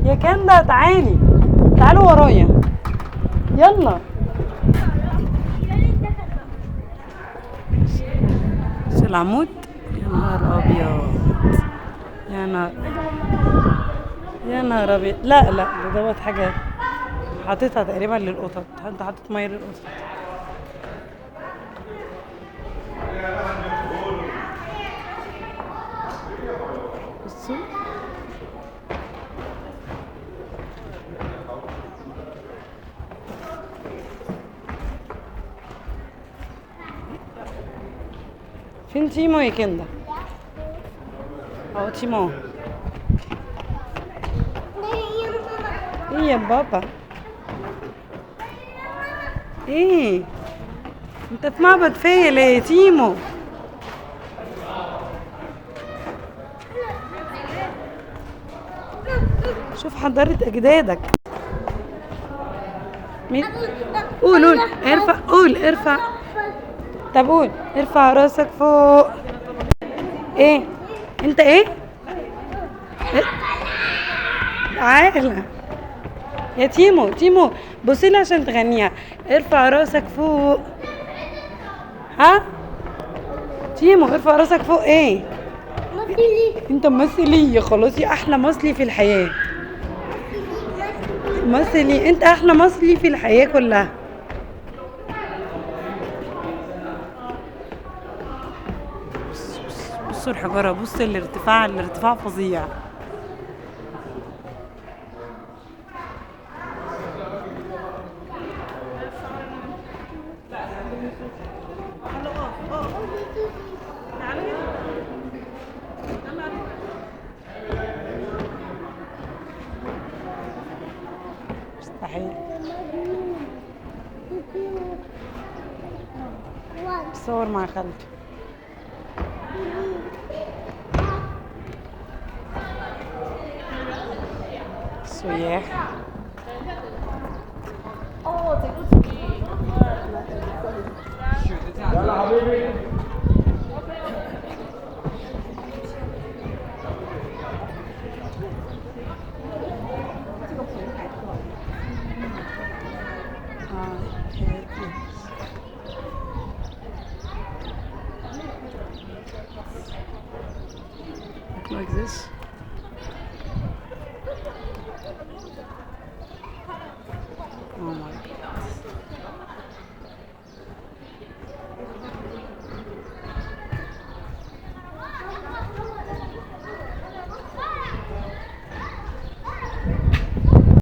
يا كندا تعالي، تعالوا ورايا، يلا. شو العمود؟ يا نهار ابيض، يا نهار، يا نهار ابيض. لا لا، ده دوت حاجه حاططها تقريبا للقطط، انت حاطط ميه للقطط. بصوا، فين تيمو يا كندا؟ اهو تيمو. ايه يا بابا؟ ايه انت في معبد فيا ليه يا تيمو؟ شوف حضارة اجدادك. مين؟ قول قول، ارفع، قول ارفع. طب قول ارفع راسك فوق. ايه؟ انت ايه؟ تعالى يا تيمو، تيمو بصيلي عشان تغنيها. ارفع راسك فوق. ها تيمو، ارفع راسك فوق. ايه؟ انت ممثلي يا خلاص، يا احلى مصلي في الحياة. مصلي، انت احلى مصلي في الحياة كلها. بصوا الحجارة، بص الارتفاع، الارتفاع فظيع. مستحيل. صور مع خالته. سياح. يلا حبيبي. Like this. Oh my god.